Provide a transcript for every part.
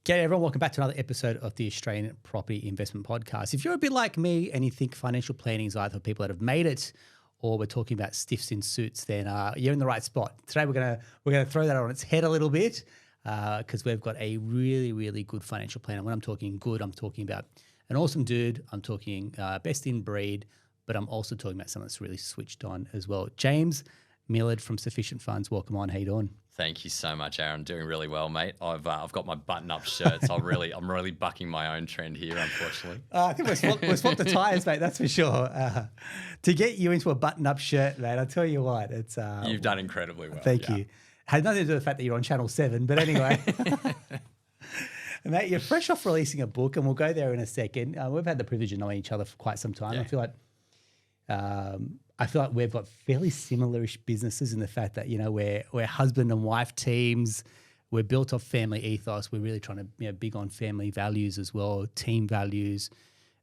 G'day everyone, welcome back to another episode of the Australian Property Investment Podcast. If you're a bit like me and you think financial planning is either for people that have made it or we're talking about stiffs in suits, then you're in the right spot. Today we're gonna throw that on its head a little bit because we've got a really, really good financial planner. When I'm talking good, I'm talking about an awesome dude. I'm talking best in breed, but I'm also talking about someone that's really switched on as well. James Millard from Insufficient Funds. Welcome on. How you doing? Thank you so much, Aaron. Doing really well, mate. I've got my button-up shirt, so I'm really bucking my own trend here, unfortunately. I think we've swapped the tyres, mate. That's for sure. To get you into a button-up shirt, mate, I'll tell you what, it's You've done incredibly well. Thank you. Had nothing to do with the fact that you're on Channel 7, but anyway. Mate, you're fresh off releasing a book, and we'll go there in a second. We've had the privilege of knowing each other for quite some time. Yeah. I feel like we've got fairly similar-ish businesses in the fact that, you know, we're husband and wife teams. We're built off family ethos. We're really trying to, you know, big on family values as well, team values.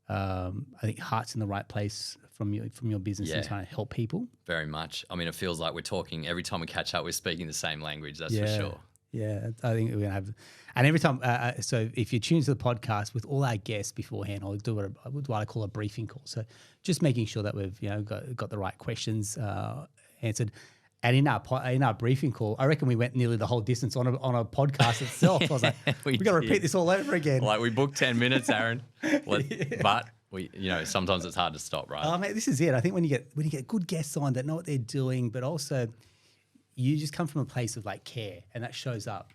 I think heart's in the right place from your business and trying to help people. Very much. I mean, it feels like we're talking, every time we catch up, we're speaking the same language, that's for sure. Yeah, I think we're going to have, and every time, so if you tune to the podcast with all our guests beforehand, I'll do what I call a briefing call. So just making sure that we've, you know, got the right questions answered. And in our briefing call, I reckon we went nearly the whole distance on a podcast itself. I was like, we got to repeat this all over again. Like we booked 10 minutes, Aaron, but we, you know, sometimes it's hard to stop, right? Oh, mate, this is it. I think when you get good guests on that know what they're doing, but also you just come from a place of like care, and that shows up,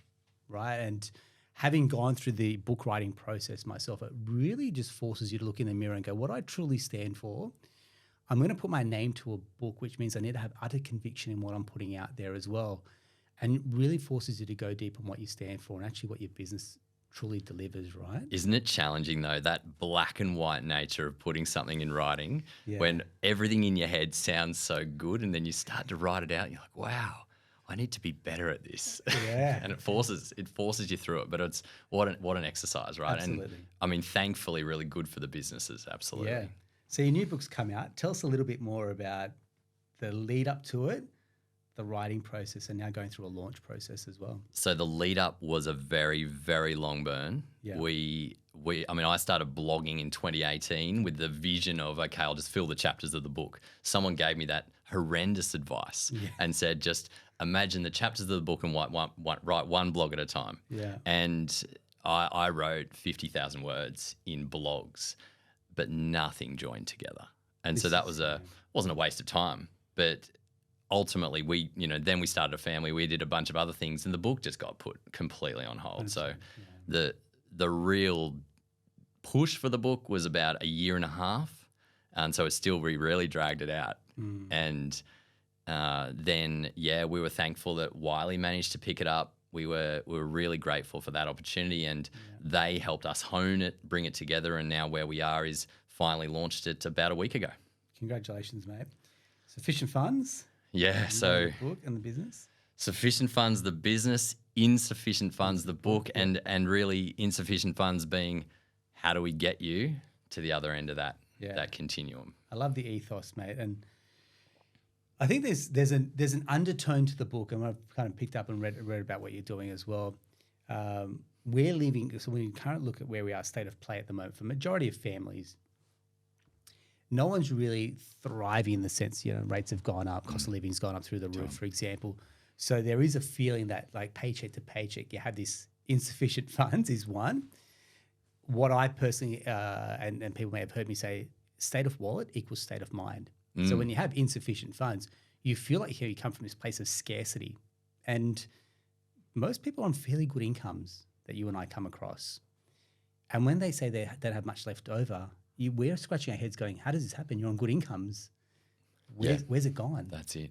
right? And having gone through the book writing process myself, it really just forces you to look in the mirror and go, what I truly stand for, I'm going to put my name to a book, which means I need to have utter conviction in what I'm putting out there as well. And it really forces you to go deep on what you stand for and actually what your business truly delivers, right? Isn't it challenging though, that black and white nature of putting something in writing when everything in your head sounds so good and then you start to write it out and you're like, wow, I need to be better at this. Yeah. And it forces you through it, but it's what an exercise, right? Absolutely. And I mean, thankfully really good for the businesses, absolutely. Yeah. So your new book's come out. Tell us a little bit more about the lead up to it, the writing process, and now going through a launch process as well. So the lead up was a very, very long burn. Yeah. I started blogging in 2018 with the vision of, okay, I'll just fill the chapters of the book. Someone gave me that horrendous advice and said, just imagine the chapters of the book and write one blog at a time. Yeah. And I wrote 50,000 words in blogs, but nothing joined together. And so that wasn't a waste of time, but ultimately then we started a family, we did a bunch of other things and the book just got put completely on hold. So the real push for the book was about a year and a half. And so we really dragged it out. And then we were thankful that Wiley managed to pick it up. We were really grateful for that opportunity, and they helped us hone it, bring it together, and now where we are is finally launched it about a week ago. Congratulations, mate. Sufficient Funds. Yeah, so the book and the business. Sufficient Funds, the business, Insufficient Funds, the book, and really Insufficient Funds being how do we get you to the other end of that continuum. I love the ethos, mate, and I think there's an undertone to the book, and I've kind of picked up and read about what you're doing as well. We're living, so when you currently look at where we are, state of play at the moment, for majority of families, no one's really thriving in the sense, you know, rates have gone up, cost of living's gone up through the roof, for example. So there is a feeling that like paycheck to paycheck, you have this insufficient funds is one. What I personally, and people may have heard me say, state of wallet equals state of mind. So when you have insufficient funds, you feel like you come from this place of scarcity. And most people are on fairly good incomes that you and I come across. And when they say they don't have much left over, we're scratching our heads going, how does this happen? You're on good incomes. Where's it gone? That's it.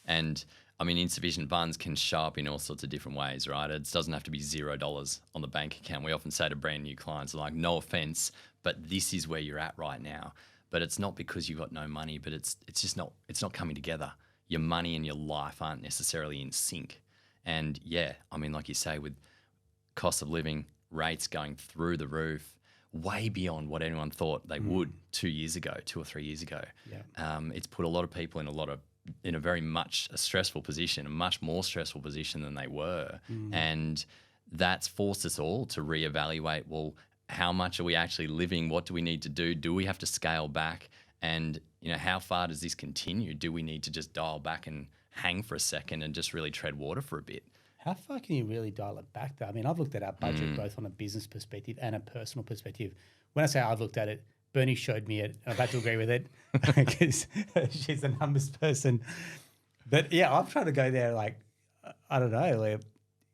And I mean, insufficient funds can show up in all sorts of different ways, right? It doesn't have to be $0 on the bank account. We often say to brand new clients, like, no offense, but this is where you're at right now. But it's not because you've got no money, but it's not coming together. Your money and your life aren't necessarily in sync. And I mean, like you say, with cost of living, rates going through the roof, way beyond what anyone thought they would 2 or 3 years ago. Yeah. It's put a lot of people in a very much a stressful position, a much more stressful position than they were. And that's forced us all to reevaluate, well, how much are we actually living? What do we need to do? Do we have to scale back? And, how far does this continue? Do we need to just dial back and hang for a second and just really tread water for a bit? How far can you really dial it back, though? I mean, I've looked at our budget both on a business perspective and a personal perspective. When I say I've looked at it, Bernie showed me it. I've had to agree with it because she's a numbers person. But yeah, I'm trying to go there like, I don't know, like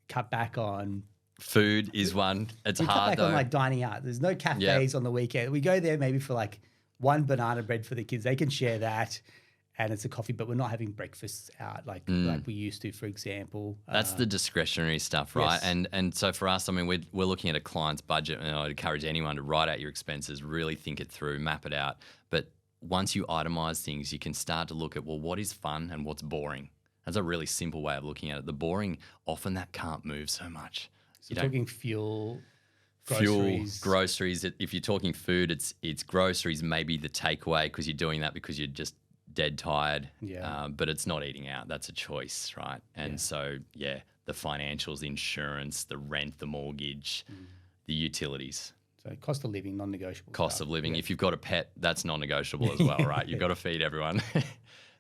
cut back on. Food is one. It's we hard cut back though. on like dining out. There's no cafes on the weekend. We go there maybe for like one banana bread for the kids. They can share that. And it's a coffee, but we're not having breakfasts out like we used to, for example. That's the discretionary stuff, right? Yes. And so for us, I mean, we're looking at a client's budget, and I'd encourage anyone to write out your expenses, really think it through, map it out. But once you itemize things, you can start to look at, well, what is fun and what's boring? That's a really simple way of looking at it. The boring, often that can't move so much. So talking fuel, groceries. Groceries. If you're talking food, it's groceries, maybe the takeaway because you're doing that because you're just dead tired, but it's not eating out. That's a choice, right? And so, the financials, insurance, the rent, the mortgage, the utilities. So cost of living, non-negotiable. Cost of living. If you've got a pet, that's non-negotiable as well, right? You've got to feed everyone.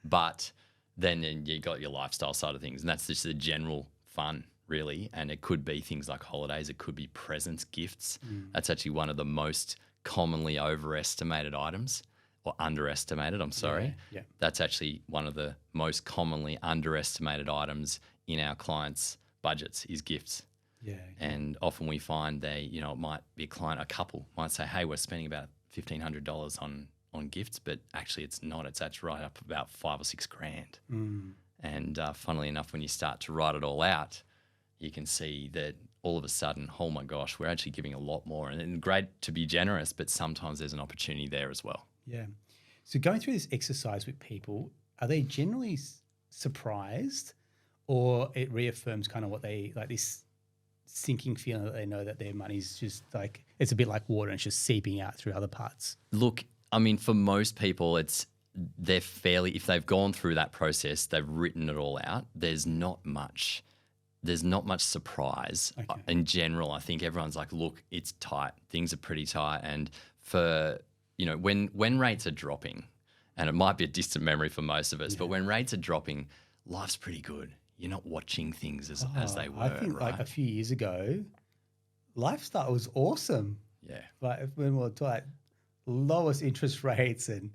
But then you got your lifestyle side of things, and that's just the general fun, really. And it could be things like holidays. It could be presents, gifts. That's actually one of the most commonly overestimated items. Or underestimated, I'm sorry. Yeah. That's actually one of the most commonly underestimated items in our clients' budgets is gifts. Yeah. And often we find it might be a couple might say, hey, we're spending about $1,500 on gifts, but actually it's not. It's actually right up about $5,000 or $6,000. And funnily enough, when you start to write it all out, you can see that all of a sudden, oh my gosh, we're actually giving a lot more. And great to be generous, but sometimes there's an opportunity there as well. Yeah. So going through this exercise with people, are they generally surprised, or it reaffirms kind of what they like, this sinking feeling that they know that their money's just like, it's a bit like water and it's just seeping out through other parts? Look, I mean, for most people, if they've gone through that process, they've written it all out, there's not much surprise. Okay. In general, I think everyone's like, look, it's tight. Things are pretty tight. And for when rates are dropping, and it might be a distant memory for most of us, but when rates are dropping, life's pretty good. You're not watching things as they were. I think right? like a few years ago, lifestyle was awesome. Yeah. Like when we were like lowest interest rates and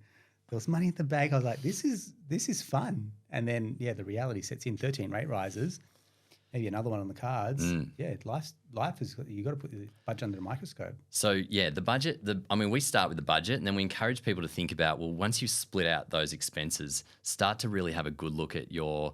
there was money in the bank, I was like, this is fun. And then the reality sets in. 13 rate rises. Maybe another one on the cards. Yeah, life is, you got to put the budget under the microscope. So the budget. We start with the budget, and then we encourage people to think about, well, once you split out those expenses, start to really have a good look at your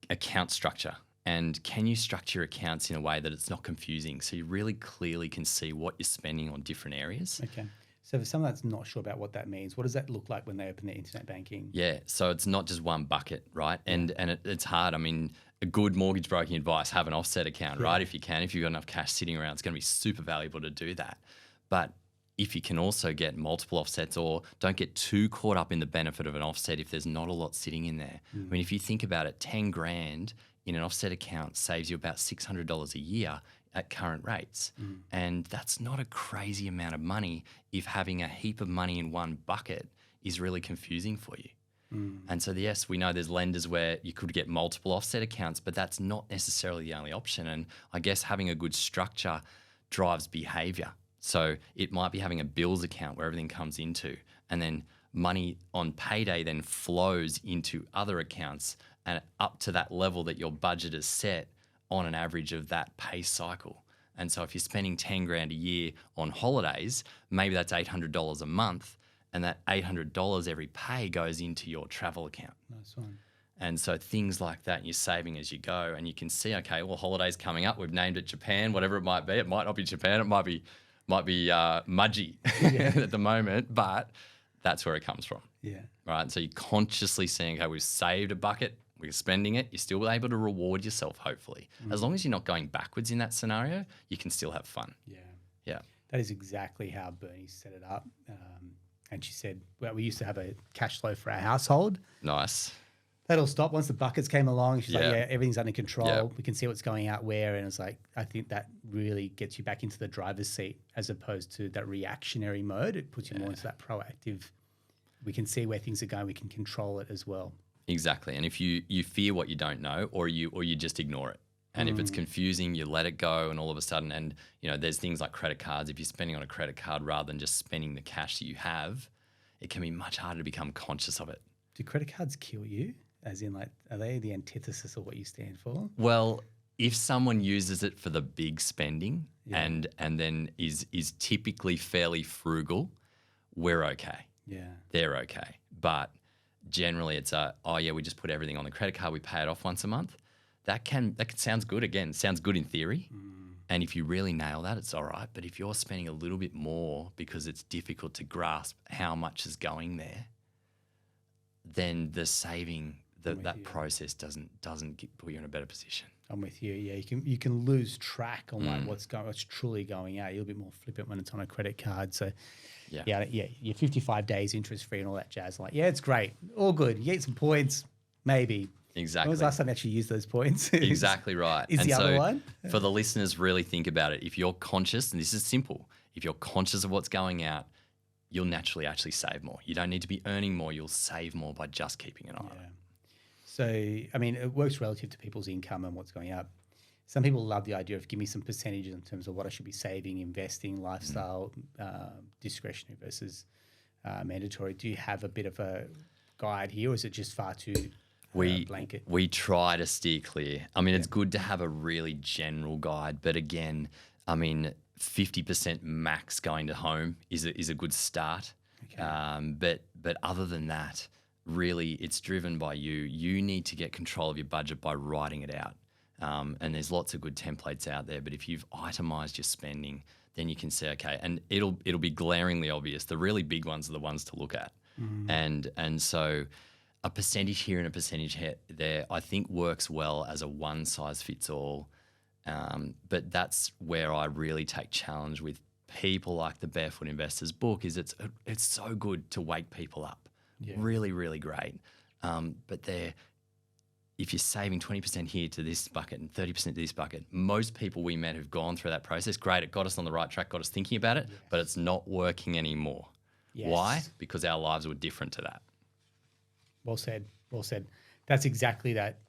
account structure, and can you structure your accounts in a way that it's not confusing, so you really clearly can see what you're spending on different areas. Okay. So for someone that's not sure about what that means, what does that look like when they open their internet banking? Yeah, so it's not just one bucket, right? And it's hard. I mean, a good mortgage broking advice, have an offset account, right? If you can, if you've got enough cash sitting around, it's going to be super valuable to do that. But if you can also get multiple offsets, or don't get too caught up in the benefit of an offset if there's not a lot sitting in there. I mean, if you think about it, 10 grand in an offset account saves you about $600 a year at current rates. And that's not a crazy amount of money if having a heap of money in one bucket is really confusing for you. And so, yes, we know there's lenders where you could get multiple offset accounts, but that's not necessarily the only option. And I guess having a good structure drives behavior. So it might be having a bills account where everything comes into, and then money on payday then flows into other accounts and up to that level that your budget is set on an average of that pay cycle. And so if you're spending 10 grand a year on holidays, maybe that's $800 a month, and that $800 every pay goes into your travel account. Nice one. And so things like that, you're saving as you go, and you can see, okay, well, holidays coming up, we've named it Japan, whatever it might be. It might not be Japan, it might be Mudgee at the moment, but that's where it comes from. Yeah. Right. And so you're consciously saying, okay, we've saved a bucket, we're spending it, you're still able to reward yourself, hopefully. As long as you're not going backwards in that scenario, you can still have fun. Yeah. Yeah. That is exactly how Bernie set it up. And she said, well, we used to have a cash flow for our household. Nice. that all stopped once the buckets came along. She's like, Yeah. yeah, everything's under control. Yeah. We can see what's going out where. And it's like, I think that really gets you back into the driver's seat as opposed to that reactionary mode. It puts you more into that proactive. We can see where things are going. We can control it as well. Exactly. And if you fear what you don't know, or you just ignore it. And if it's confusing, you let it go, and all of a sudden, and there's things like credit cards. If you're spending on a credit card rather than just spending the cash that you have, it can be much harder to become conscious of it. Do credit cards kill you? As in, like, are they the antithesis of what you stand for? Well, if someone uses it for the big spending and then is typically fairly frugal, we're okay. Yeah. They're okay. But generally it's we just put everything on the credit card, we pay it off once a month. That sounds good. Again, sounds good in theory. And if you really nail that, it's all right. But if you're spending a little bit more because it's difficult to grasp how much is going there, then the saving, that process doesn't put you in a better position. I'm with you. Yeah, you can lose track on like what's truly going out. You're a bit more flippant when it's on a credit card. So yeah, you're 55 days interest free and all that jazz. Like, yeah, it's great, all good. You get some points, maybe. Exactly. When was the last time you actually used those points? Exactly right. Is the other one? For the listeners, really think about it. If you're conscious, and this is simple, if you're conscious of what's going out, you'll naturally actually save more. You don't need to be earning more. You'll save more by just keeping an eye on it. So, I mean, it works relative to people's income and what's going up. Some people love the idea of give me some percentages in terms of what I should be saving, investing, lifestyle, discretionary versus mandatory. Do you have a bit of a guide here, or is it just far too blanket? We try to steer clear. I mean, it's good to have a really general guide, but again, I mean, 50% max going to home is a good start. Okay. But other than that, really, it's driven by you. You need to get control of your budget by writing it out. And there's lots of good templates out there. But if you've itemized your spending, then you can say, okay, and it'll be glaringly obvious. The really big ones are the ones to look at. And so a percentage here and a percentage there, I think works well as a one size fits all. But that's where I really take challenge with people like the Barefoot Investors book. Is it's so good to wake people up. Yeah. Really, really great. But if you're saving 20% here to this bucket and 30% to this bucket, most people we met who've gone through that process, great, it got us on the right track, got us thinking about it, but it's not working anymore. Yes. Why? Because our lives were different to that. Well said. Well said. That's exactly that.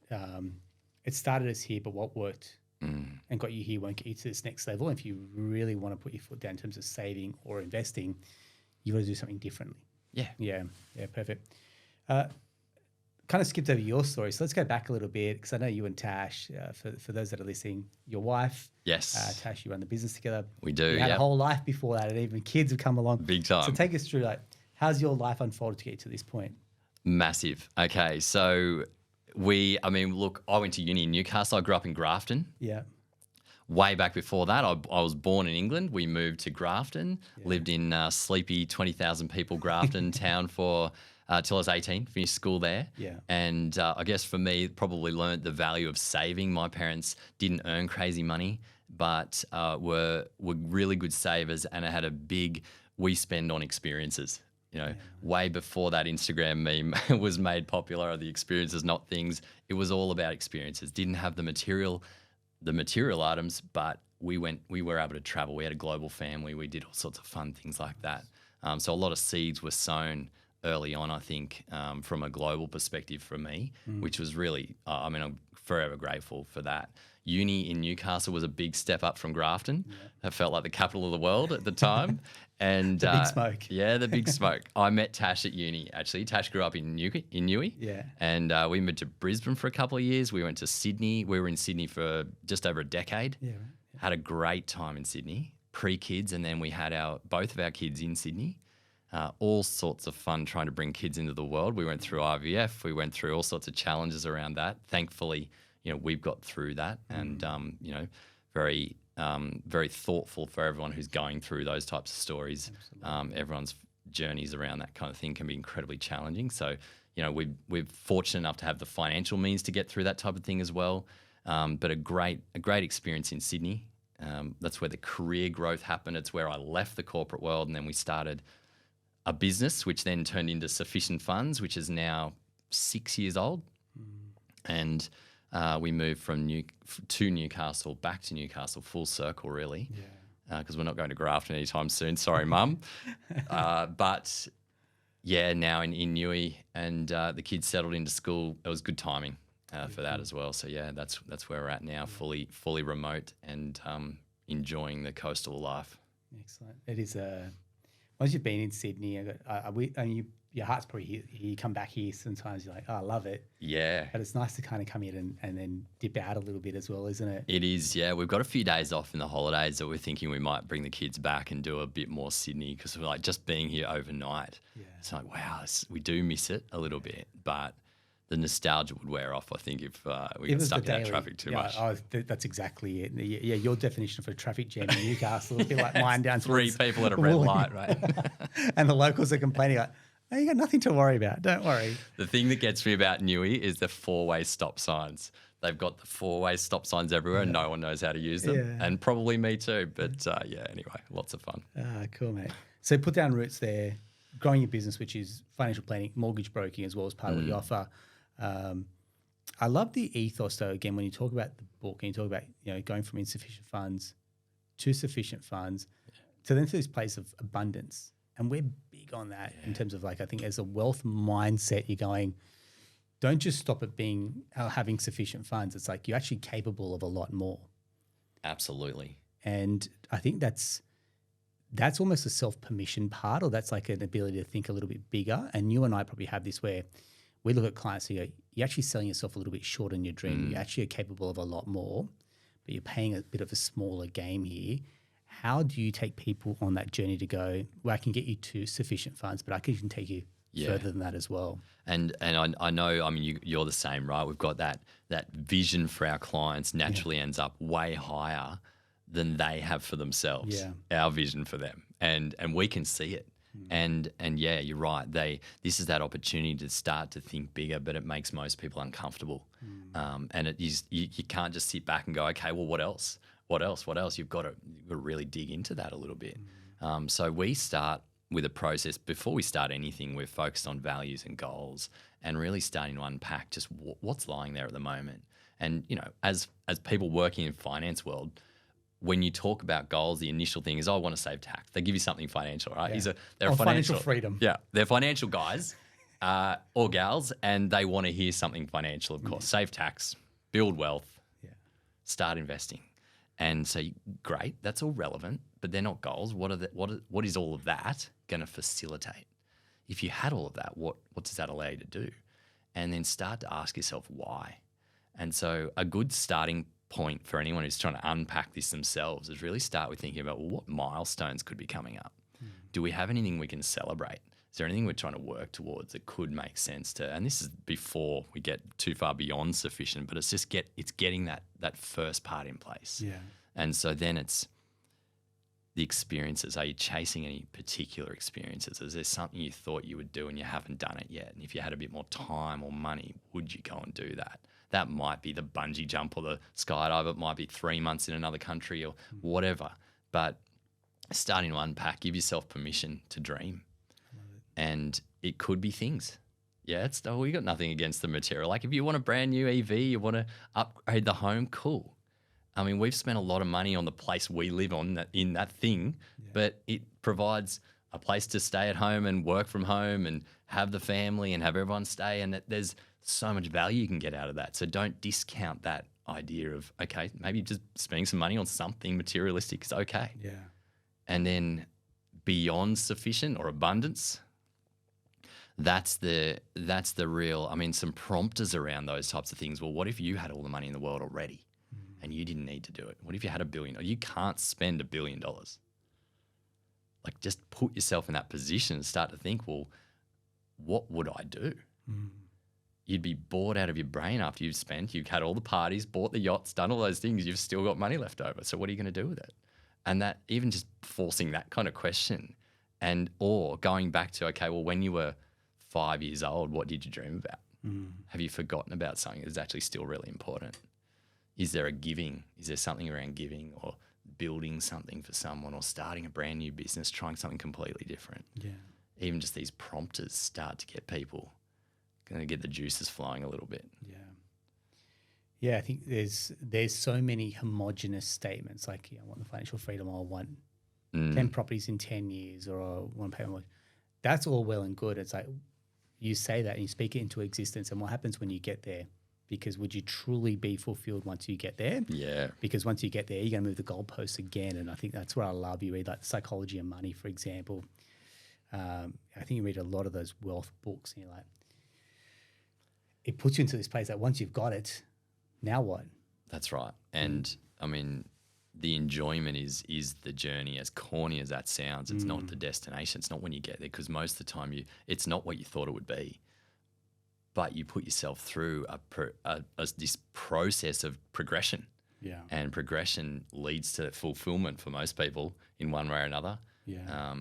It started us here, but what worked and got you here won't get you to this next level. If you really want to put your foot down in terms of saving or investing, you've got to do something differently. Yeah, perfect. Kind of skipped over your story, so let's go back a little bit because I know you and Tash, for those that are listening, your wife. Yes. Tash, you run the business together. We do. You had a whole life before that, and even kids have come along. Big time. So take us through, like, how's your life unfolded to get to this point? Massive. Okay, so I went to uni in Newcastle. I grew up in Grafton. Yeah. Way back before that, I was born in England. We moved to Grafton, lived in sleepy 20,000 people Grafton town for till I was 18, finished school there. Yeah. And I guess for me, probably learned the value of saving. My parents didn't earn crazy money, but were really good savers, and I had a big we spend on experiences. Way before that Instagram meme was made popular, the experiences, not things. It was all about experiences. Didn't have the material items, but we were able to travel. We had a global family. We did all sorts of fun things like that. So a lot of seeds were sown early on, I think, from a global perspective for me, which was really, I'm forever grateful for that. Uni in Newcastle was a big step up from Grafton. It felt like the capital of the world at the time. And the big smoke. Yeah, the big smoke. I met Tash at uni, actually. Tash grew up in Newey. Yeah. And we moved to Brisbane for a couple of years. We went to Sydney. We were in Sydney for just over a decade. Yeah, right. Yeah. Had a great time in Sydney, pre-kids, and then we had both of our kids in Sydney. All sorts of fun trying to bring kids into the world. We went through IVF. We went through all sorts of challenges around that. Thankfully, we've got through that, and very very thoughtful for everyone who's going through those types of stories. Everyone's journeys around that kind of thing can be incredibly challenging. So, we're fortunate enough to have the financial means to get through that type of thing as well. But a great experience in Sydney. That's where the career growth happened. It's where I left the corporate world, and then we started a business, which then turned into Sufficient Funds, which is now 6 years old. And we moved to Newcastle, back to Newcastle, full circle really. Yeah. Because we're not going to Grafton anytime soon. Sorry, Mum. But yeah, now in Newey, and the kids settled into school. It was good timing for that as well. So yeah, that's where we're at now, fully remote and enjoying the coastal life. Excellent. It is once you've been in Sydney, your heart's probably here. You come back here sometimes, you're like, oh, I love it. Yeah. But it's nice to kind of come in and then dip out a little bit as well, isn't it? It is, yeah. We've got a few days off in the holidays that we're thinking we might bring the kids back and do a bit more Sydney, because we're like just being here overnight. Yeah. It's like, wow, we do miss it a little bit, but the nostalgia would wear off, I think, if we get stuck in that traffic too much. Oh, that's exactly it. Yeah, your definition of a traffic jam in Newcastle, a bit like mine down three people at a red light, right? And the locals are complaining like, oh, you got nothing to worry about. Don't worry. The thing that gets me about Newey is the 4-way stop signs. They've got the 4-way stop signs everywhere and no one knows how to use them. Yeah. And probably me too. But yeah, anyway, lots of fun. Cool, mate. So put down roots there, growing your business, which is financial planning, mortgage broking as well as part of what you offer. I love the ethos though, again, when you talk about the book and you talk about, going from insufficient funds to sufficient funds to then to this place of abundance. And we're big on that in terms of I think as a wealth mindset, you're going, don't just stop at being having sufficient funds. It's like you're actually capable of a lot more. Absolutely. And I think that's almost a self-permission part, or that's like an ability to think a little bit bigger. And you and I probably have this where we look at clients and you're actually selling yourself a little bit short on your dream. You actually are capable of a lot more, but you're playing a bit of a smaller game here. How do you take people on that journey to go, well, I can get you to sufficient funds, but I can even take you further than that as well? And I know, I mean, you're the same, right? We've got that vision for our clients naturally ends up way higher than they have for themselves, our vision for them. And we can see it. And yeah, you're right. This is that opportunity to start to think bigger, but it makes most people uncomfortable. And it is, you can't just sit back and go, okay, well, what else? What else? You've got to really dig into that a little bit. So we start with a process. Before we start anything, we're focused on values and goals and really starting to unpack just what's lying there at the moment. And, as people working in finance world, when you talk about goals, the initial thing is, I want to save tax. They give you something financial, right? Yeah. They're financial freedom. Yeah, they're financial guys or gals, and they want to hear something financial, of course. Save tax, build wealth, start investing. And so, great, that's all relevant, but they're not goals. What is all of that going to facilitate? If you had all of that, what does that allow you to do? And then start to ask yourself why. And so a good starting point for anyone who's trying to unpack this themselves is really start with thinking about, well, what milestones could be coming up? Do we have anything we can celebrate? Is there anything we're trying to work towards that could make sense to? And this is before we get too far beyond sufficient, but it's just getting that first part in place. Yeah. And so then it's the experiences. Are you chasing any particular experiences? Is there something you thought you would do and you haven't done it yet? And if you had a bit more time or money, would you go and do that? That might be the bungee jump or the skydive. It might be 3 months in another country or whatever. But starting to unpack, give yourself permission to dream. And it could be things. Yeah, we got nothing against the material. Like if you want a brand new EV, you want to upgrade the home, cool. I mean, we've spent a lot of money on the place we live in that thing, but it provides a place to stay at home and work from home and have the family and have everyone stay. And there's so much value you can get out of that. So don't discount that idea of, okay, maybe just spending some money on something materialistic is okay. Yeah. And then beyond sufficient or abundance, that's the real, I mean, some prompters around those types of things. Well, what if you had all the money in the world already and you didn't need to do it? What if you had $1 billion? You can't spend $1 billion. Like just put yourself in that position and start to think, well, what would I do? You'd be bored out of your brain after you've had all the parties, bought the yachts, done all those things, you've still got money left over. So what are you going to do with it? And that even just forcing that kind of question or going back to, okay, well, when you were 5 years old, what did you dream about? Have you forgotten about something that's actually still really important? Is there something around giving or building something for someone or starting a brand new business, trying something completely different? Yeah. Even just these prompters start to get people, going to get the juices flowing a little bit. Yeah. Yeah, I think there's so many homogenous statements like, I want the financial freedom, or I want 10 properties in 10 years, or I want to pay my mortgage. That's all well and good. It's like you say that and you speak it into existence, and what happens when you get there? Because would you truly be fulfilled once you get there? Yeah. Because once you get there, you're going to move the goalposts again. And I think that's where I love you read, like Psychology of Money, for example. I think you read a lot of those wealth books, and you're like, it puts you into this place that once you've got it, now what? That's right. And I mean, the enjoyment is the journey. As corny as that sounds, it's not the destination. It's not when you get there, because most of the time it's not what you thought it would be. But you put yourself through this process of progression. Yeah. And progression leads to fulfillment for most people in one way or another. Yeah.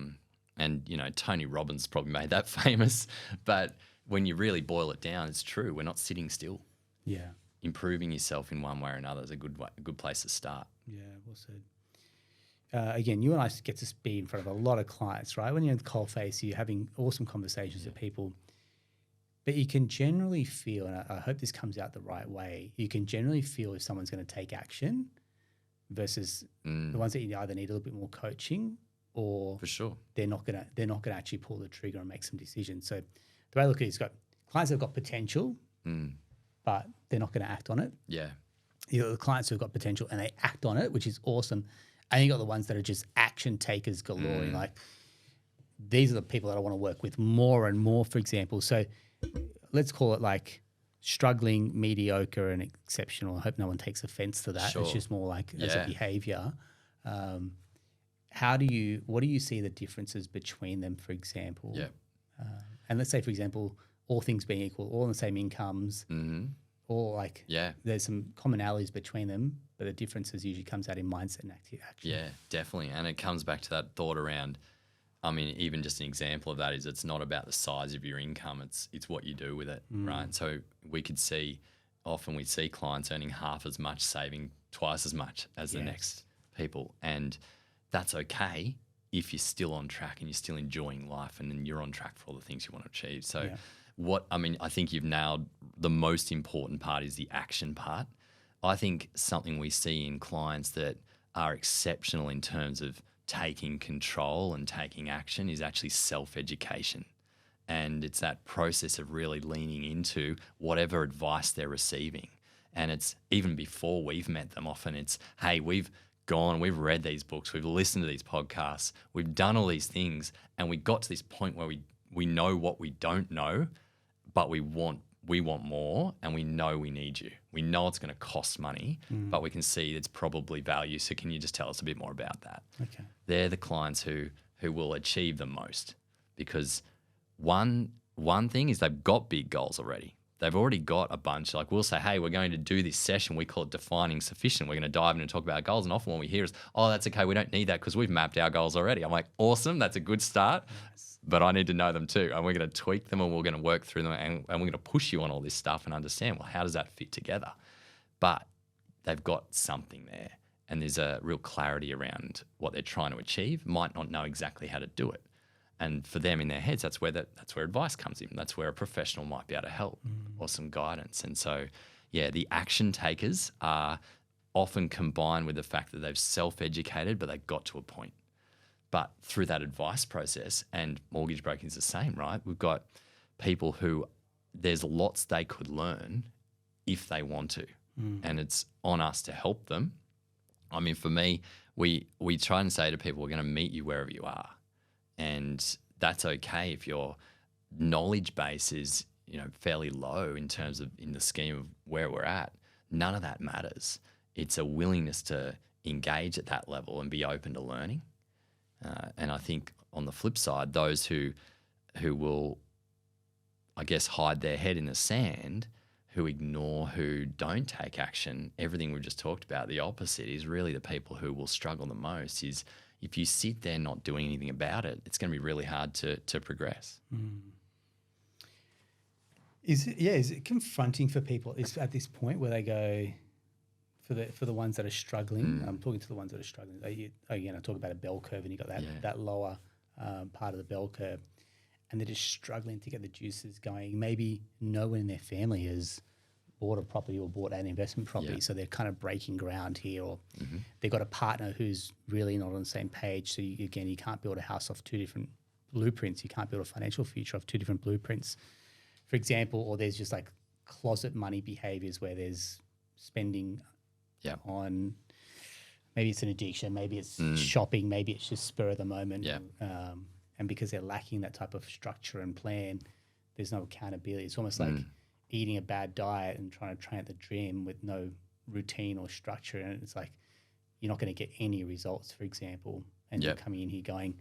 And, Tony Robbins probably made that famous. But when you really boil it down, it's true. We're not sitting still. Yeah. Improving yourself in one way or another is a good place to start. Yeah, well said. Again, you and I get to be in front of a lot of clients, right? When you're in the coalface, you're having awesome conversations with people. But you can generally feel, and I hope this comes out the right way, you can generally feel if someone's going to take action versus the ones that you either need a little bit more coaching, or For sure. they're not going to actually pull the trigger and make some decisions. So the way I look at it is, got clients that have got potential, but they're not going to act on it. Yeah. You got the clients who've got potential and they act on it, which is awesome. And you got the ones that are just action takers galore. You're like, these are the people that I want to work with more and more, for example. So let's call it like struggling, mediocre, and exceptional. I hope no one takes offense to that. Sure. It's just more like as a behavior. What do you see the differences between them, for example? Yeah. And let's say, for example, all things being equal, all on the same incomes, or like there's some commonalities between them, but the differences usually comes out in mindset and action. Yeah, definitely. And it comes back to that thought around, I mean, even just an example of that is it's not about the size of your income, it's what you do with it, right? So we see clients earning half as much, saving twice as much as the next people. And that's okay if you're still on track and you're still enjoying life and then you're on track for all the things you want to achieve. So I think you've nailed the most important part is the action part. I think something we see in clients that are exceptional in terms of taking control and taking action is actually self-education. And it's that process of really leaning into whatever advice they're receiving. And it's even before we've met them, often it's, hey, we've read these books, we've listened to these podcasts, we've done all these things, and we got to this point where we know what we don't know, but we want more, and we know we need you. We know it's going to cost money, but we can see it's probably value. So can you just tell us a bit more about that? Okay. They're the clients who will achieve the most, because one thing is they've got big goals already. They've already got a bunch. Like we'll say, hey, we're going to do this session. We call it defining sufficient. We're going to dive in and talk about our goals. And often what we hear is, oh, that's okay. We don't need that because we've mapped our goals already. I'm like, awesome. That's a good start. Nice. But I need to know them too. And we're going to tweak them and we're going to work through them and we're going to push you on all this stuff and understand, well, how does that fit together? But they've got something there and there's a real clarity around what they're trying to achieve, might not know exactly how to do it. And for them in their heads, that's where advice comes in. That's where a professional might be able to help or some guidance. And so, the action takers are often combined with the fact that they've self-educated, but they've got to a point. But through that advice process, and mortgage broking is the same, right? We've got people who there's lots they could learn if they want to. And it's on us to help them. I mean, for me, we try and say to people, we're going to meet you wherever you are. And that's okay if your knowledge base is, fairly low in the scheme of where we're at. None of that matters. It's a willingness to engage at that level and be open to learning. And I think on the flip side, those who will, I guess, hide their head in the sand, who ignore, who don't take action, everything we've just talked about, the opposite is really the people who will struggle the most is if you sit there not doing anything about it, it's going to be really hard to progress. Is it confronting for people? Is at this point where they go for the ones that are struggling? I'm talking to the ones that are struggling. Again, I talk about a bell curve, and you got that lower part of the bell curve, and they're just struggling to get the juices going. Maybe no one in their family has bought a property or bought an investment property. Yeah. So they're kind of breaking ground here, or they've got a partner who's really not on the same page. So you can't build a house off two different blueprints. You can't build a financial future off two different blueprints, for example. Or there's just like closet money behaviors where there's spending on, maybe it's an addiction, maybe it's shopping, maybe it's just spur of the moment. Yeah. And because they're lacking that type of structure and plan, there's no accountability. It's almost like eating a bad diet and trying to train at the gym with no routine or structure. And it's like, you're not going to get any results, for example. And you're coming in here going,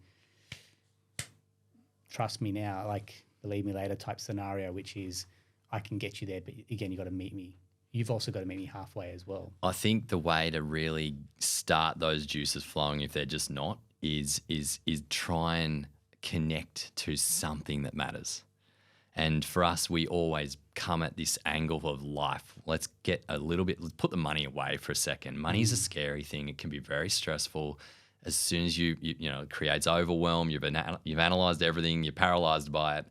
trust me now, like believe me later type scenario, which is I can get you there. But again, you got to meet me. You've also got to meet me halfway as well. I think the way to really start those juices flowing, if they're just not, is try and connect to something that matters. And for us, we always come at this angle of life. Let's get a little bit, let's put the money away for a second. Money is a scary thing. It can be very stressful. As soon as you know, it creates overwhelm, you've analyzed everything, you're paralyzed by it,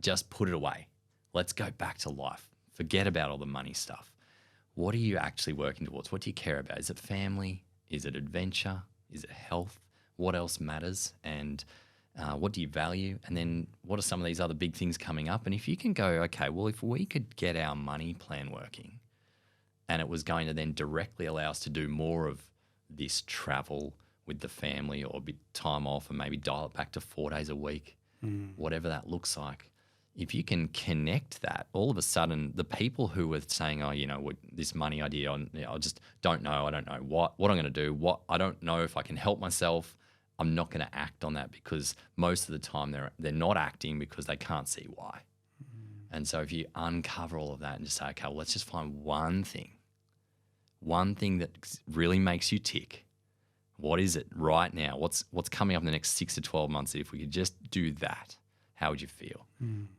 just put it away. Let's go back to life. Forget about all the money stuff. What are you actually working towards? What do you care about? Is it family? Is it adventure? Is it health? What else matters? And what do you value? And then what are some of these other big things coming up? And if you can go, okay, well, if we could get our money plan working and it was going to then directly allow us to do more of this travel with the family or a bit time off and maybe dial it back to 4 days a week, whatever that looks like. If you can connect that, all of a sudden the people who were saying, oh, you know, this money idea, I just don't know. I don't know what I'm going to do. I don't know if I can help myself. I'm not going to act on that, because most of the time they're not acting because they can't see why. And so if you uncover all of that and just say, okay, well, let's just find one thing that really makes you tick. What is it right now? What's coming up in the next 6 to 12 months? If we could just do that, how would you feel?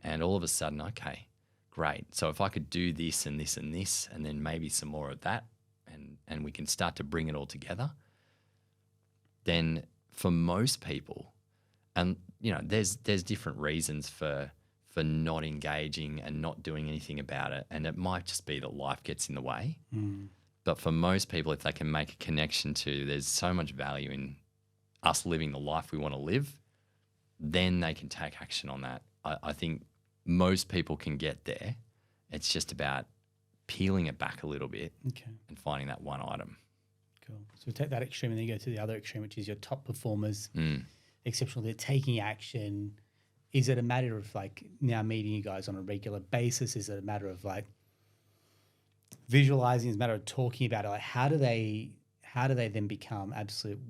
And all of a sudden, okay, great. So if I could do this and this and this, and then maybe some more of that, and we can start to bring it all together, then for most people, and you know, there's different reasons for not engaging and not doing anything about it, and it might just be that life gets in the way. But for most people, if they can make a connection to there's so much value in us living the life we want to live, then they can take action on that. I think most people can get there. It's just about peeling it back a little bit and finding that one item. Cool. So we take that extreme and then you go to the other extreme, which is your top performers, exceptional. They're taking action. Is it a matter of like now meeting you guys on a regular basis? Is it a matter of like visualizing? Is it a matter of talking about it? Like how do they then become absolute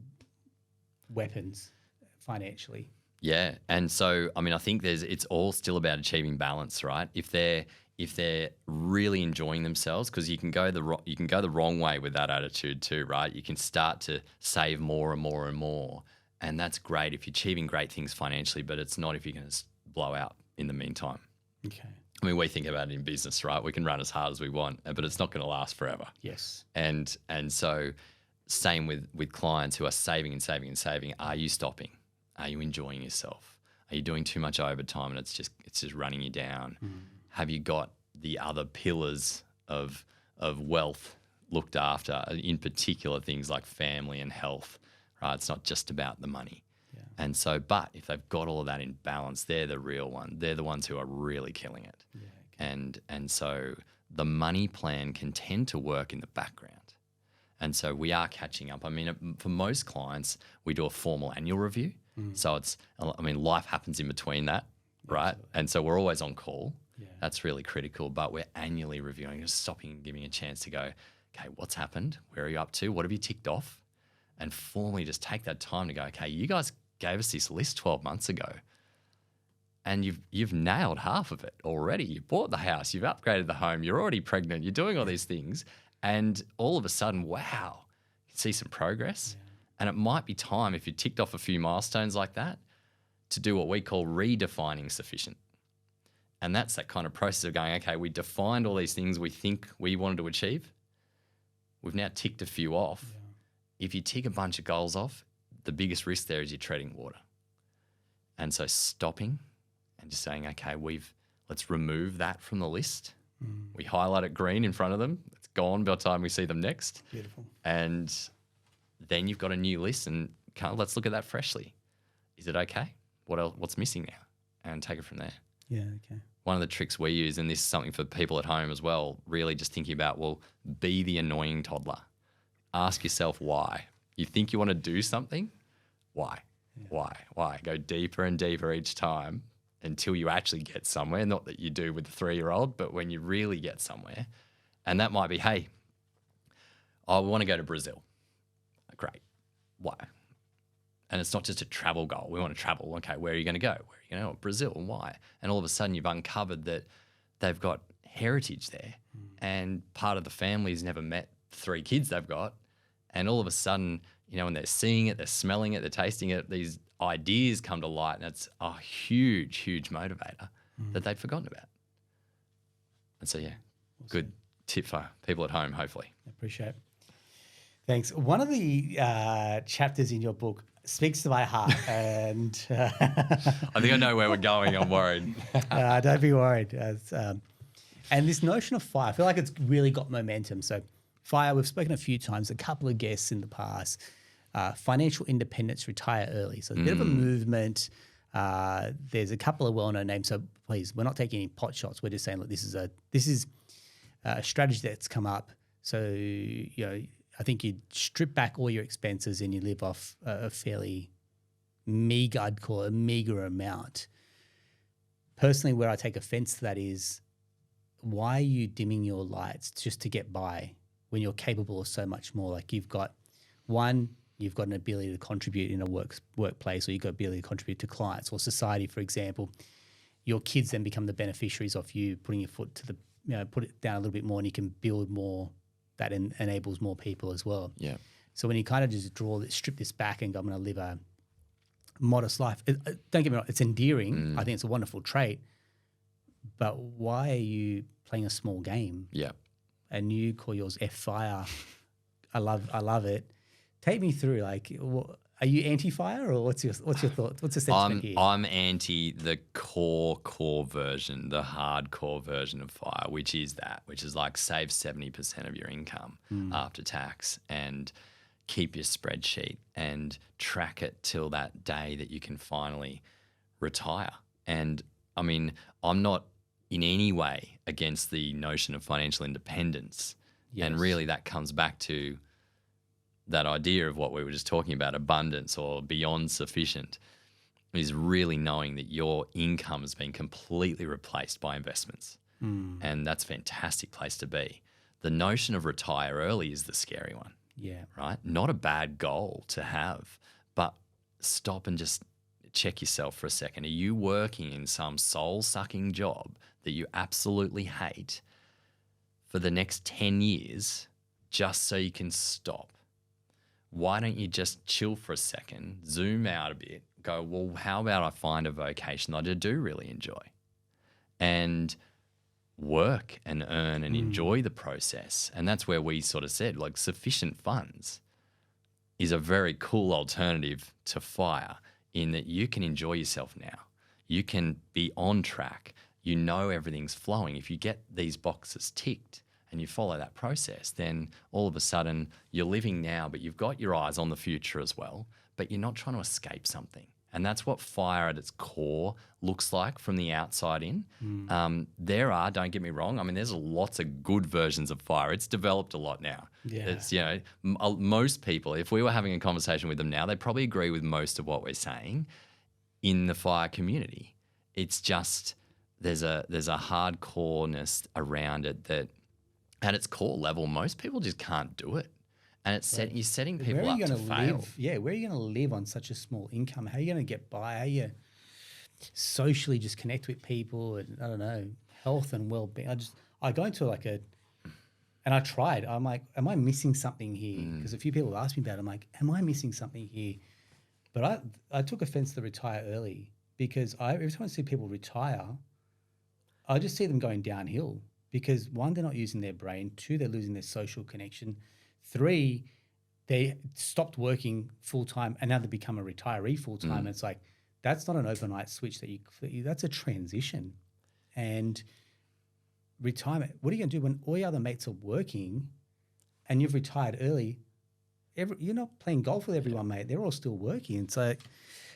weapons financially? Yeah. And so, I mean, I think it's all still about achieving balance, right? If they're really enjoying themselves, because you can go the wrong way with that attitude too, right? You can start to save more and more and more. And that's great if you're achieving great things financially, but it's not if you're going to blow out in the meantime. Okay. I mean, we think about it in business, right? We can run as hard as we want, but it's not going to last forever. Yes. And so same with clients who are saving and saving and saving. Are you stopping? Are you enjoying yourself? Are you doing too much overtime and it's just running you down? Have you got the other pillars of wealth looked after, in particular things like family and health, right? It's not just about the money. Yeah. And so, but if they've got all of that in balance, they're the real one. They're the ones who are really killing it. Yeah, okay. And so the money plan can tend to work in the background. And so we are catching up. I mean, for most clients, we do a formal annual review. So life happens in between that, right? Absolutely. And so we're always on call. Yeah. That's really critical, but we're annually reviewing, just stopping and giving a chance to go, okay, what's happened? Where are you up to? What have you ticked off? And formally just take that time to go, okay, you guys gave us this list 12 months ago and you've nailed half of it already. You bought the house, you've upgraded the home, you're already pregnant, you're doing all these things. And all of a sudden, wow, you see some progress. Yeah. And it might be time, if you ticked off a few milestones like that, to do what we call redefining sufficient. And that's that kind of process of going, okay, we defined all these things we think we wanted to achieve. We've now ticked a few off. Yeah. If you tick a bunch of goals off, the biggest risk there is you're treading water. And so stopping and just saying, okay, let's remove that from the list We highlight it green in front of them. It's gone by the time we see them next. Beautiful. And then you've got a new list, and let's look at that freshly. Is it okay? What else? What's missing now? And take it from there. Yeah, okay. One of the tricks we use, and this is something for people at home as well, really just thinking about, well, be the annoying toddler. Ask yourself why. You think you want to do something? Why? Yeah. Why? Go deeper and deeper each time until you actually get somewhere. Not that you do with the 3-year-old, but when you really get somewhere. And that might be, hey, I want to go to Brazil. Great. Why? And it's not just a travel goal. We want to travel. Okay, where are you going to go? Where are you going to go? Brazil. And why? And all of a sudden you've uncovered that they've got heritage there. And part of the family's never met 3 kids they've got. And all of a sudden, when they're seeing it, they're smelling it, they're tasting it, these ideas come to light, and it's a huge, huge motivator that they'd forgotten about. And so, yeah, awesome. Good tip for people at home, hopefully. I appreciate it. Thanks. One of the chapters in your book speaks to my heart, and I think I know where we're going. I'm worried. Don't be worried. And this notion of fire, I feel like it's really got momentum. So fire, we've spoken a few times, a couple of guests in the past. Financial independence, retire early. So a bit of a movement. There's a couple of well-known names. So please, we're not taking any pot shots. We're just saying, look, this is a strategy that's come up. So I think you strip back all your expenses and you live off a fairly meager, I'd call it a meager amount. Personally, where I take offense to that is, why are you dimming your lights just to get by when you're capable of so much more? Like you've got an ability to contribute in a workplace, or you've got ability to contribute to clients or society, for example. Your kids then become the beneficiaries of you putting your foot to put it down a little bit more, and you can build more that enables more people as well. Yeah. So when you kind of just strip this back and go, I'm going to live a modest life. Don't get me wrong, it's endearing. I think it's a wonderful trait. But why are you playing a small game? Yeah. And you call yours F-Fire. I love it. Take me through, are you anti-fire, or what's your thought? What's the sentiment here? I'm anti the core version, the hardcore version of fire, which is like save 70% of your income after tax and keep your spreadsheet and track it till that day that you can finally retire. And I mean, I'm not in any way against the notion of financial independence. Yes. And really that comes back to that idea of what we were just talking about, abundance or beyond sufficient, is really knowing that your income has been completely replaced by investments. And that's a fantastic place to be. The notion of retire early is the scary one. Yeah. Right? Not a bad goal to have, but stop and just check yourself for a second. Are you working in some soul-sucking job that you absolutely hate for the next 10 years just so you can stop? Why don't you just chill for a second, zoom out a bit, go, well, how about I find a vocation that I do really enjoy and work and earn and enjoy the process? And that's where we sort of said, like, sufficient funds is a very cool alternative to fire in that you can enjoy yourself now. You can be on track. You know everything's flowing. If you get these boxes ticked, and you follow that process, then all of a sudden you're living now, but you've got your eyes on the future as well, but you're not trying to escape something. And that's what fire at its core looks like from the outside in. There are, don't get me wrong, I mean, there's lots of good versions of fire. It's developed a lot now. Yeah. It's, most people, if we were having a conversation with them now, they'd probably agree with most of what we're saying in the fire community. It's just there's a hardcoreness around it that at its core level, most people just can't do it. And you're setting people up to fail. Where are you going to live on such a small income? How are you going to get by? How are you socially just connect with people and, I don't know, health and well-being? I go into and I tried. I'm like, am I missing something here? Because a few people have asked me about it. I'm like, am I missing something here? But I took offense to retire early because every time I see people retire, I just see them going downhill. Because 1, they're not using their brain. 2, they're losing their social connection. 3, they stopped working full-time and now they become a retiree full-time. And it's like, that's not an overnight switch that's a transition. And retirement. What are you going to do when all your other mates are working and you've retired early? You're not playing golf with everyone, mate. They're all still working. So,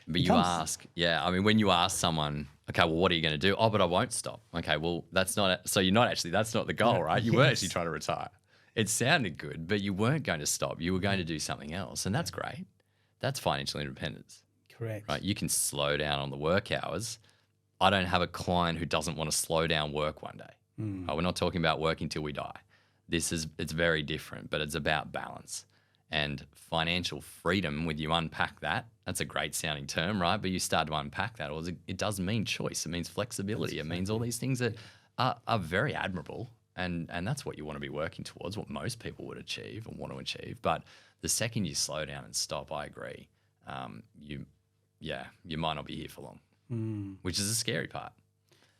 but you ask, I mean, when you ask someone, okay, well, what are you going to do? Oh, but I won't stop. Okay, well, that's not, so you're not actually, that's not the goal, right? You were actually trying to retire. It sounded good, but you weren't going to stop. You were going to do something else. And that's great. That's financial independence. Correct. Right? You can slow down on the work hours. I don't have a client who doesn't want to slow down work one day. Right? We're not talking about working till we die. It's very different, but it's about balance. And financial freedom, when you unpack that, that's a great sounding term, right? But you start to unpack that, it does mean choice. It means flexibility. It means all these things that are very admirable. And that's what you want to be working towards, what most people would achieve and want to achieve. But the second you slow down and stop, I agree, you might not be here for long, which is a scary part.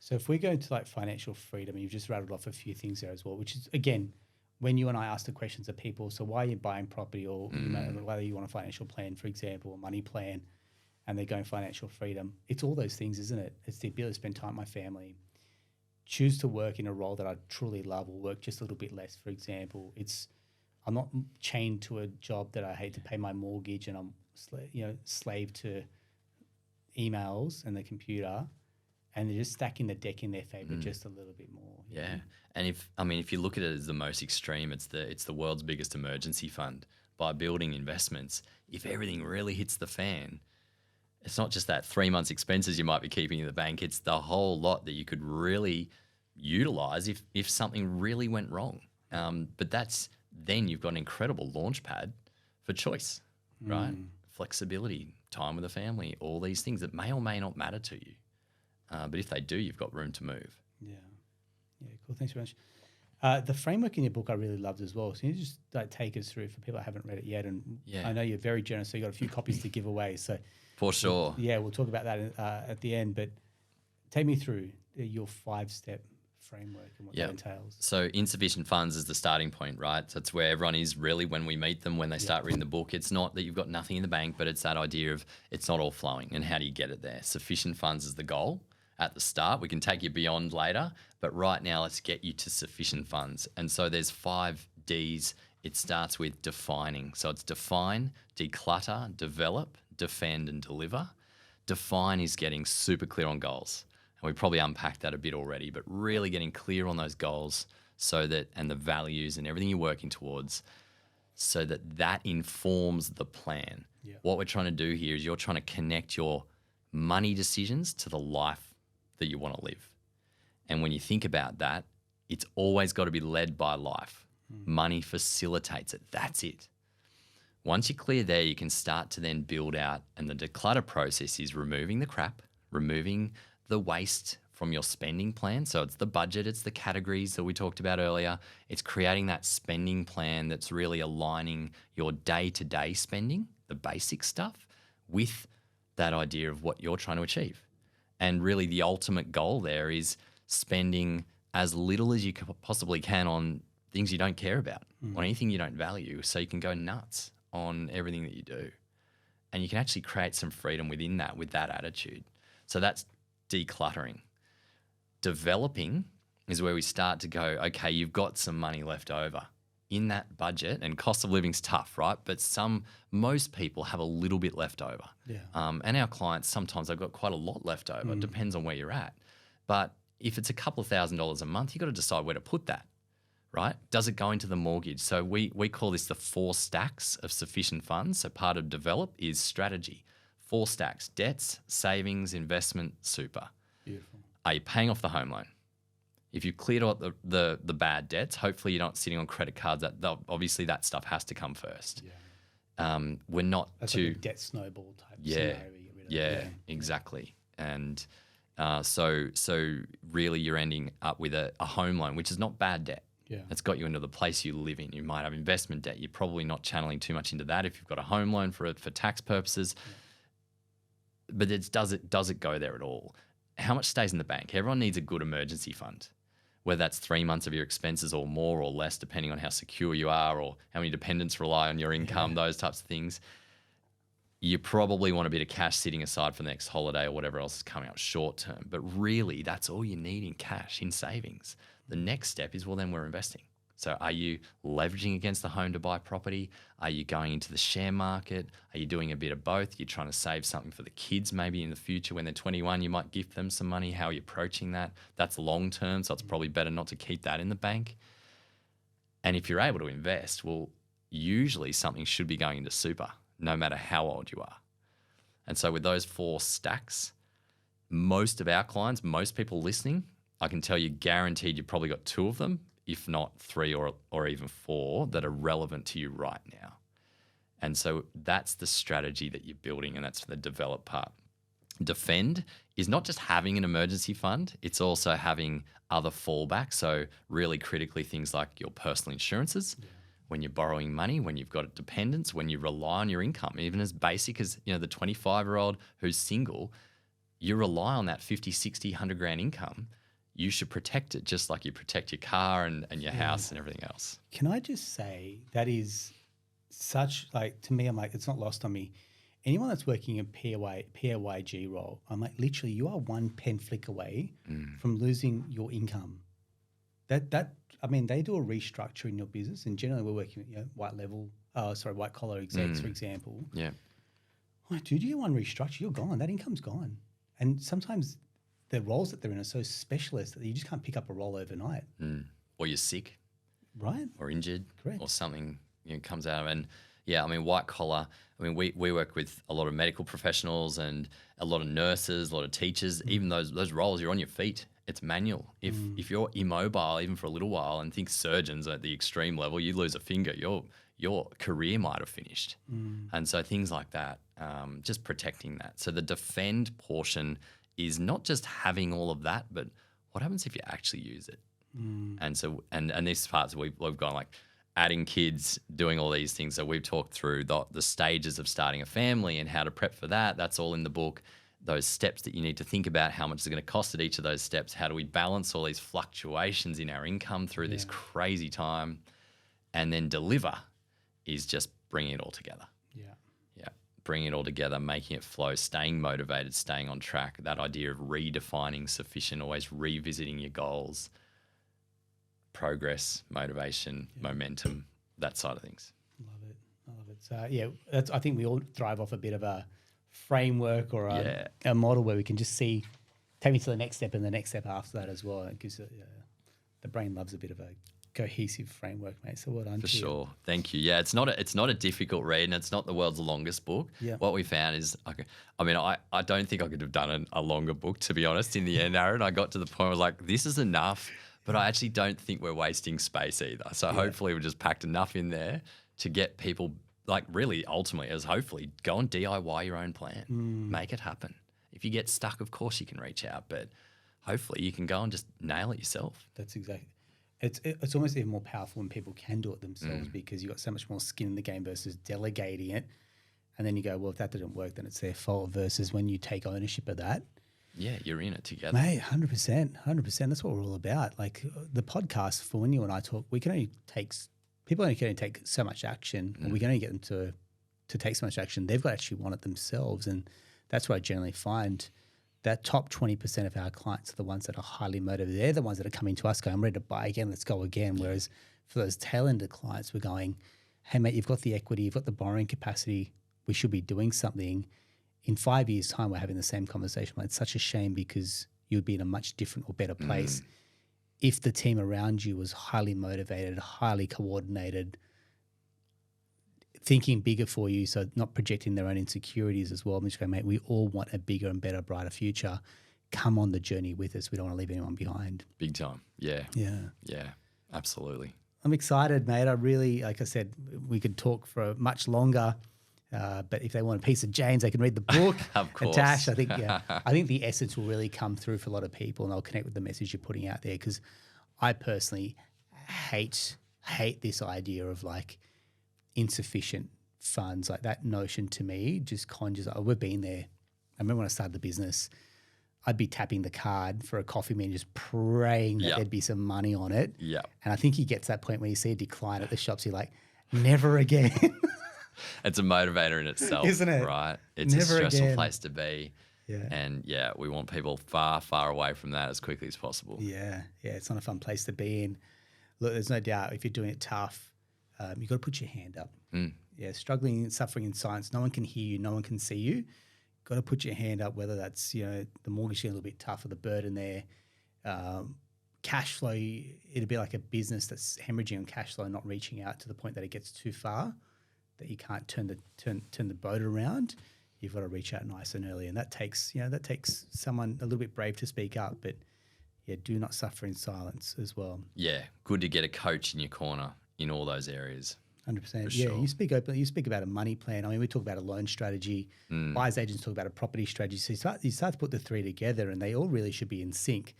So if we go into like financial freedom, you've just rattled off a few things there as well, which is, again, when you and I ask the questions of people, so why are you buying property, or whether you want a financial plan, for example, a money plan, and they're going financial freedom, it's all those things, isn't it? It's the ability to spend time with my family, choose to work in a role that I truly love, or work just a little bit less, for example. I'm not chained to a job that I hate to pay my mortgage, and I'm slave to emails and the computer, and they're just stacking the deck in their favor just a little bit more. Yeah. And if you look at it as the most extreme, it's the world's biggest emergency fund. By building investments, if everything really hits the fan, it's not just that 3 months expenses you might be keeping in the bank, it's the whole lot that you could really utilize if something really went wrong. But then you've got an incredible launch pad for choice, right? Flexibility, time with the family, all these things that may or may not matter to you. But if they do, you've got room to move. Yeah. Yeah, cool. Thanks very much. The framework in your book I really loved as well. So you just take us through for people that haven't read it yet. And I know you're very generous, so you got a few copies to give away. So for sure. We'll talk about that at the end. But take me through your 5-step framework and what that entails. So insufficient funds is the starting point, right? So it's where everyone is really when we meet them, when they start reading the book. It's not that you've got nothing in the bank, but it's that idea of it's not all flowing. And how do you get it there? Sufficient funds is the goal. At the start, we can take you beyond later, but right now let's get you to sufficient funds. And so there's 5 Ds. It starts with defining. So it's define, declutter, develop, defend, and deliver. Define is getting super clear on goals. And we probably unpacked that a bit already, but really getting clear on those goals and the values and everything you're working towards, so that informs the plan. Yeah. What we're trying to do here is you're trying to connect your money decisions to the life that you want to live. And when you think about that, it's always got to be led by life. Money facilitates it. That's it. Once you're clear there, you can start to then build out, and the declutter process is removing the crap, removing the waste from your spending plan. So it's the budget, it's the categories that we talked about earlier. It's creating that spending plan that's really aligning your day-to-day spending, the basic stuff, with that idea of what you're trying to achieve. And really the ultimate goal there is spending as little as you possibly can on things you don't care about, on anything you don't value, so you can go nuts on everything that you do. And you can actually create some freedom within that with that attitude. So that's decluttering. Developing is where we start to go, okay, you've got some money left over in that budget, and cost of living's tough, right? But most people have a little bit left over. Yeah. And our clients, sometimes they've got quite a lot left over. It depends on where you're at. But if it's a couple of $1,000s a month, you've got to decide where to put that, right? Does it go into the mortgage? So we call this the 4 stacks of sufficient funds. So part of develop is strategy. 4 stacks: debts, savings, investment, super. Beautiful. Are you paying off the home loan? If you've cleared out the bad debts, hopefully you're not sitting on credit cards. Obviously that stuff has to come first. Yeah. We're not That's like a debt snowball type scenario. Exactly. And so really you're ending up with a home loan, which is not bad debt. Yeah. It's got you into the place you live in. You might have investment debt. You're probably not channeling too much into that if you've got a home loan for tax purposes. Yeah. But does it go there at all? How much stays in the bank? Everyone needs a good emergency fund, whether that's 3 months of your expenses or more or less, depending on how secure you are or how many dependents rely on your income, those types of things. You probably want a bit of cash sitting aside for the next holiday or whatever else is coming up short term. But really, that's all you need in cash, in savings. The next step is, well, then we're investing. So are you leveraging against the home to buy property? Are you going into the share market? Are you doing a bit of both? You're trying to save something for the kids maybe in the future when they're 21, you might gift them some money. How are you approaching that? That's long term, so it's probably better not to keep that in the bank. And if you're able to invest, well, usually something should be going into super, no matter how old you are. And so with those 4 stacks, most of our clients, most people listening, I can tell you guaranteed you've probably got 2 of them, if not 3 or even 4 that are relevant to you right now. And so that's the strategy that you're building, and that's the develop part. Defend is not just having an emergency fund, it's also having other fallbacks. So really critically things like your personal insurances, when you're borrowing money, when you've got dependents, when you rely on your income, even as basic as, you know, the 25-year-old who's single, you rely on that 50, 60, 100 grand income. You should protect it just like you protect your car and your house and everything else. Can I just say that is such, like, to me, I'm like, it's not lost on me. Anyone that's working a PAYG role, I'm like, literally, you are one pen flick away from losing your income. I mean, they do a restructure in your business, and generally we're working with, white collar execs, for example. Yeah. I'm like, dude, you get one restructure, you're gone. That income's gone. And sometimes the roles that they're in are so specialist that you just can't pick up a role overnight. Or you're sick. Right. Or injured. Correct. Or something, you know, comes out of it. And yeah, I mean, white collar, I mean, we work with a lot of medical professionals and a lot of nurses, a lot of teachers. Even those roles, you're on your feet. It's manual. If you're immobile, even for a little while, and think surgeons at the extreme level, you lose a finger, your career might have finished. And so things like that, just protecting that. So the defend portion is not just having all of that, but what happens if you actually use it? And so, and these parts we've gone like adding kids, doing all these things. So we've talked through the stages of starting a family and how to prep for that. That's all in the book. Those steps that you need to think about, how much is going to cost at each of those steps. How do we balance all these fluctuations in our income through this crazy time? And then deliver is just bringing it all together. Bringing it all together, making it flow, staying motivated, staying on track. That idea of redefining sufficient, always revisiting your goals, progress, motivation, momentum, that side of things. Love it. So I think we all thrive off a bit of a framework or a model where we can just see, take me to the next step and the next step after that as well. It gives the brain loves a bit of a cohesive framework, mate. So well done. For sure. Thank you. Yeah, it's not a difficult read, and it's not the world's longest book. Yeah. What we found is, I don't think I could have done a longer book, to be honest, in the end, Aaron. I got to the point where I was like, this is enough, but I actually don't think we're wasting space either. So hopefully we just packed enough in there to get people, like, really ultimately, as hopefully go and DIY your own plan. Make it happen. If you get stuck, of course you can reach out, but hopefully you can go and just nail it yourself. That's exactly. It's almost even more powerful when people can do it themselves because you've got so much more skin in the game versus delegating it. And then you go, well, if that didn't work, then it's their fault, versus when you take ownership of that. Yeah, you're in it together. Mate, 100%. That's what we're all about. Like the podcast, for when you and I talk, people can only take so much action, or we can only get them to take so much action. They've got to actually want it themselves. And that's what I generally find. That top 20% of our clients are the ones that are highly motivated. They're the ones that are coming to us going, I'm ready to buy again, let's go again. Whereas for those tail-ended clients, we're going, hey, mate, you've got the equity, you've got the borrowing capacity, we should be doing something. In 5 years' time, we're having the same conversation. It's such a shame because you'd be in a much different or better place if the team around you was highly motivated, highly coordinated, thinking bigger for you, so not projecting their own insecurities as well. I'm just going, mate, we all want a bigger and better, brighter future. Come on the journey with us. We don't want to leave anyone behind. Big time. Yeah. Yeah, absolutely. I'm excited, mate. I really, like I said, we could talk for much longer, but if they want a piece of James, they can read the book. Of course. Attached. I think the essence will really come through for a lot of people, and they'll connect with the message you're putting out there, because I personally hate this idea of like insufficient funds. Like that notion to me just conjures, we've been there. I remember when I started the business, I'd be tapping the card for a coffee mean, just praying that there'd be some money on it. Yeah. And I think he gets that point where you see a decline at the shops, you're like, never again. It's a motivator in itself, isn't it? Right? It's Never a stressful again. place to be. Yeah. And yeah, we want people far, far away from that as quickly as possible. Yeah. Yeah. It's not a fun place to be in. Look, there's no doubt if you're doing it tough, you've got to put your hand up. Yeah. Struggling, suffering in silence. No one can hear you. No one can see you. Got to put your hand up, whether that's, the mortgage getting a little bit tougher, the burden there. Cash flow, it'd be like a business that's hemorrhaging on cash flow, not reaching out to the point that it gets too far, that you can't turn the boat around. You've got to reach out nice and early, and that takes someone a little bit brave to speak up. But yeah, do not suffer in silence as well. Yeah, good to get a coach in your corner in all those areas. 100%. For Yeah, sure. you speak openly. You speak about a money plan. I mean, we talk about a loan strategy. Buyers agents talk about a property strategy. So you start to put the three together, and they all really should be in sync.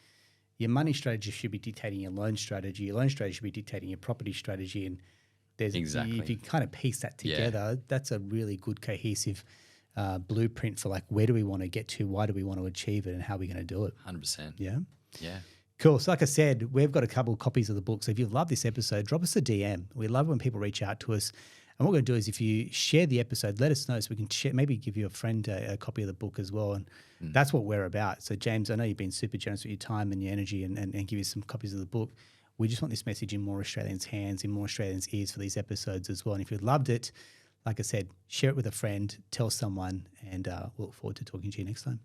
Your money strategy should be dictating your loan strategy. Your loan strategy should be dictating your property strategy. And Exactly. if you kind of piece that together, that's a really good cohesive blueprint for like, where do we want to get to? Why do we want to achieve it? And how are we going to do it? 100%. Yeah. Yeah. Cool. So like I said, we've got a couple of copies of the book. So if you love this episode, drop us a DM. We love when people reach out to us. And what we're going to do is if you share the episode, let us know so we can share, maybe give you a friend a copy of the book as well. And that's what we're about. So James, I know you've been super generous with your time and your energy and give you some copies of the book. We just want this message in more Australians' hands, in more Australians' ears for these episodes as well. And if you loved it, like I said, share it with a friend, tell someone, and we'll look forward to talking to you next time.